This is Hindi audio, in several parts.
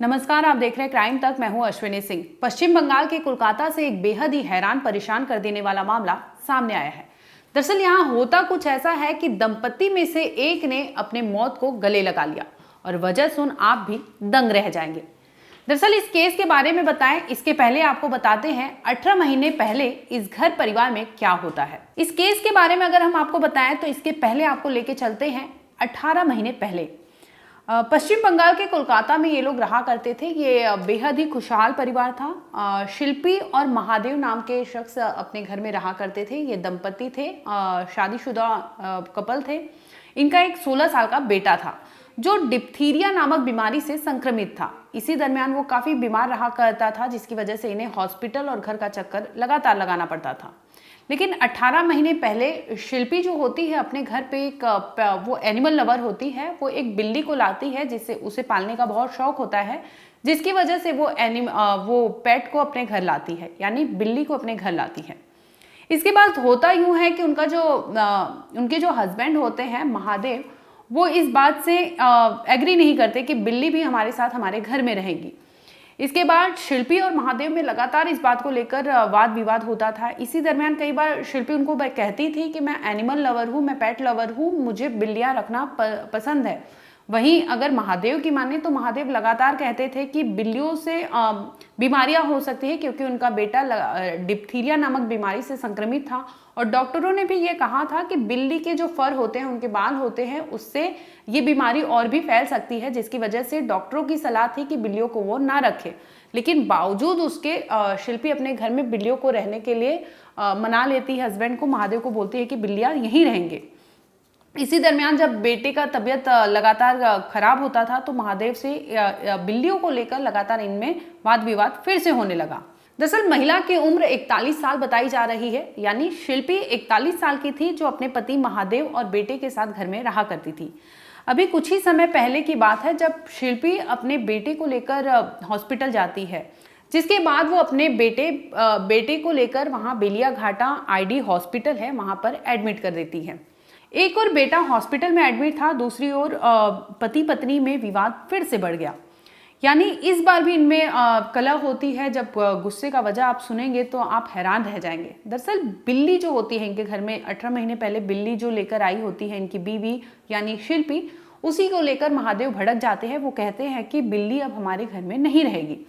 नमस्कार, आप देख रहे हैं क्राइम तक। मैं हूं अश्विनी सिंह। पश्चिम बंगाल के कोलकाता से एक बेहद ही हैरान परेशान कर देने वाला मामला सामने आया है। दरअसल यहां होता कुछ ऐसा है कि दंपति में से एक ने अपने मौत को गले लगा लिया और वजह सुन आप भी दंग रह जाएंगे। दरअसल इस केस के बारे में बताएं इसके पहले आपको बताते हैं 18 महीने पहले इस घर परिवार में क्या होता है। इस केस के बारे में अगर हम आपको बताएं तो इसके पहले आपको लेके चलते हैं 18 महीने पहले। पश्चिम बंगाल के कोलकाता में ये लोग रहा करते थे। ये बेहद ही खुशहाल परिवार था। शिल्पी और महादेव नाम के शख्स अपने घर में रहा करते थे। ये दंपति थे, शादीशुदा कपल थे। इनका एक 16 साल का बेटा था जो डिप्थीरिया नामक बीमारी से संक्रमित था। इसी दरमियान वो काफ़ी बीमार रहा करता था, जिसकी वजह से इन्हें हॉस्पिटल और घर का चक्कर लगातार लगाना पड़ता था। लेकिन 18 महीने पहले शिल्पी जो होती है अपने घर पे एक वो एनिमल लवर होती है। वो एक बिल्ली को लाती है जिससे उसे पालने का बहुत शौक होता है, जिसकी वजह से वो पेट को अपने घर लाती है, यानी बिल्ली को अपने घर लाती है। इसके बाद होता यूं है कि उनके जो हस्बैंड होते हैं महादेव, वो इस बात से एग्री नहीं करते कि बिल्ली भी हमारे साथ हमारे घर में रहेगी। इसके बाद शिल्पी और महादेव में लगातार इस बात को लेकर वाद विवाद होता था। इसी दरमियान कई बार शिल्पी उनको कहती थी कि मैं एनिमल लवर हूँ, मैं पेट लवर हूँ, मुझे बिल्लियाँ रखना पसंद है। वहीं अगर महादेव की माने तो महादेव लगातार कहते थे कि बिल्लियों से बीमारियां हो सकती है, क्योंकि उनका बेटा डिप्थीरिया नामक बीमारी से संक्रमित था और डॉक्टरों ने भी ये कहा था कि बिल्ली के जो फर होते हैं, उनके बाल होते हैं, उससे ये बीमारी और भी फैल सकती है, जिसकी वजह से डॉक्टरों की सलाह थी कि बिल्लियों को वो ना रखे। लेकिन बावजूद उसके शिल्पी अपने घर में बिल्लियों को रहने के लिए मना लेती है हस्बैंड को। महादेव को बोलती है कि बिल्लियाँ यहीं रहेंगे। इसी दरमियान जब बेटे का तबीयत लगातार खराब होता था तो महादेव से बिल्लियों को लेकर लगातार इनमें वाद विवाद फिर से होने लगा। दरअसल महिला की उम्र 41 साल बताई जा रही है, यानी शिल्पी 41 साल की थी जो अपने पति महादेव और बेटे के साथ घर में रहा करती थी। अभी कुछ ही समय पहले की बात है जब शिल्पी अपने बेटे को लेकर हॉस्पिटल जाती है, जिसके बाद वो अपने बेटे को लेकर वहाँ बेलियाघाटा आईडी हॉस्पिटल है, वहाँ पर एडमिट कर देती है। एक और बेटा हॉस्पिटल में एडमिट था, दूसरी ओर पति पत्नी में विवाद फिर से बढ़ गया। यानी इस बार भी इनमें कलह होती है। जब गुस्से का वजह आप सुनेंगे तो आप हैरान रह जाएंगे। दरअसल बिल्ली जो होती है इनके घर में 18 महीने पहले बिल्ली जो लेकर आई होती है इनकी बीवी यानी शिल्पी, उसी को लेकर महादेव भड़क जाते हैं। वो कहते हैं कि बिल्ली अब हमारे घर में नहीं रहेगी।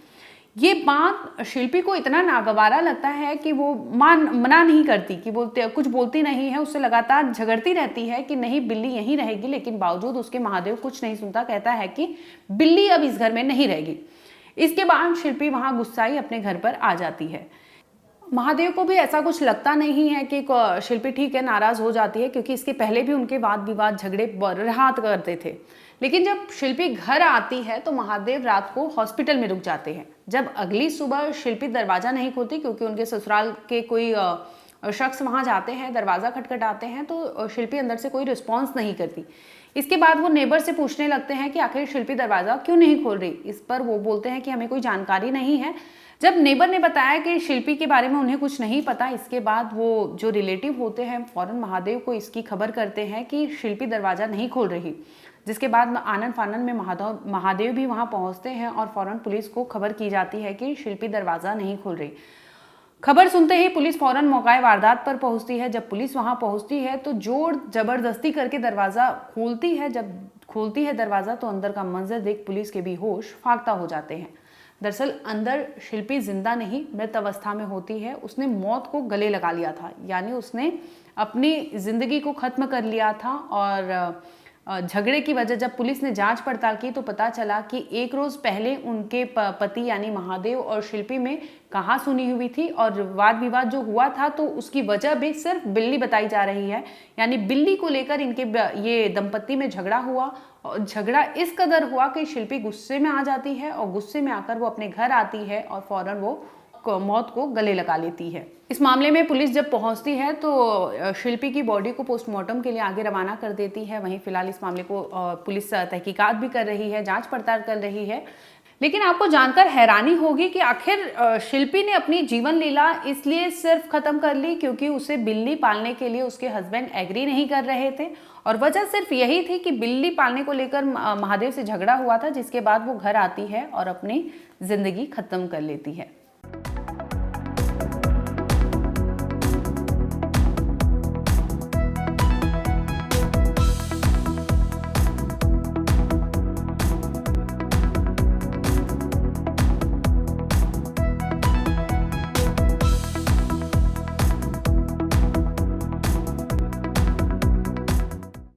ये बात शिल्पी को इतना नागवारा लगता है कि वो मना नहीं करती, कि कुछ बोलती नहीं है, उससे लगातार झगड़ती रहती है कि नहीं बिल्ली यहीं रहेगी। लेकिन बावजूद उसके महादेव कुछ नहीं सुनता, कहता है कि बिल्ली अब इस घर में नहीं रहेगी। इसके बाद शिल्पी वहां गुस्साई अपने घर पर आ जाती है। महादेव को भी ऐसा कुछ लगता नहीं है कि शिल्पी ठीक है नाराज हो जाती है, क्योंकि इसके पहले भी उनके वाद विवाद झगड़े रहा करते थे। लेकिन जब शिल्पी घर आती है तो महादेव रात को हॉस्पिटल में रुक जाते हैं। जब अगली सुबह शिल्पी दरवाजा नहीं खोलती, क्योंकि उनके ससुराल के कोई शख्स वहां जाते हैं, दरवाजा खटखटाते हैं, तो शिल्पी अंदर से कोई रिस्पॉन्स नहीं करती। इसके बाद वो नेबर से पूछने लगते हैं कि आखिर शिल्पी दरवाजा क्यों नहीं खोल रही। इस पर वो बोलते हैं कि हमें कोई जानकारी नहीं है। जब नेबर ने बताया कि शिल्पी के बारे में उन्हें कुछ नहीं पता, इसके बाद वो जो रिलेटिव होते हैं फौरन महादेव को इसकी खबर करते हैं कि शिल्पी दरवाजा नहीं खोल रही। जिसके बाद आनन फानन में महादेव भी वहां पहुंचते हैं और फौरन पुलिस को खबर की जाती है कि शिल्पी दरवाजा नहीं खोल रही। खबर सुनते ही पुलिस फौरन मौके वारदात पर पहुंचती है। जब पुलिस वहां पहुंचती है तो जोर जबरदस्ती करके दरवाजा खोलती है। जब खोलती है दरवाजा तो अंदर का मंजर देख पुलिस के भी होश फाख्ता हो जाते हैं। दरअसल अंदर शिल्पी जिंदा नहीं, मृत अवस्था में होती है। उसने मौत को गले लगा लिया था, यानी उसने अपनी जिंदगी को खत्म कर लिया था। और झगड़े की वजह जब पुलिस ने जांच पड़ताल की तो पता चला कि एक रोज पहले उनके पति यानी महादेव और शिल्पी में कहा सुनी हुई थी, और वाद विवाद जो हुआ था तो उसकी वजह भी सिर्फ बिल्ली बताई जा रही है। यानी बिल्ली को लेकर इनके ये दंपत्ति में झगड़ा हुआ, और झगड़ा इस कदर हुआ कि शिल्पी गुस्से में आ जाती है और गुस्से में आकर वो अपने घर आती है और फौरन वो मौत को गले लगा लेती है। इस मामले में पुलिस जब पहुंचती है तो शिल्पी की बॉडी को पोस्टमार्टम के लिए आगे रवाना कर देती है। वहीं फिलहाल इस मामले को पुलिस तहकीकात भी कर रही है, जांच पड़ताल कर रही है। लेकिन आपको जानकर हैरानी होगी कि आखिर शिल्पी ने अपनी जीवन लीला इसलिए सिर्फ खत्म कर ली क्योंकि उसे बिल्ली पालने के लिए उसके हस्बैंड एग्री नहीं कर रहे थे, और वजह सिर्फ यही थी कि बिल्ली पालने को लेकर महादेव से झगड़ा हुआ था, जिसके बाद वो घर आती है और अपनी जिंदगी खत्म कर लेती है।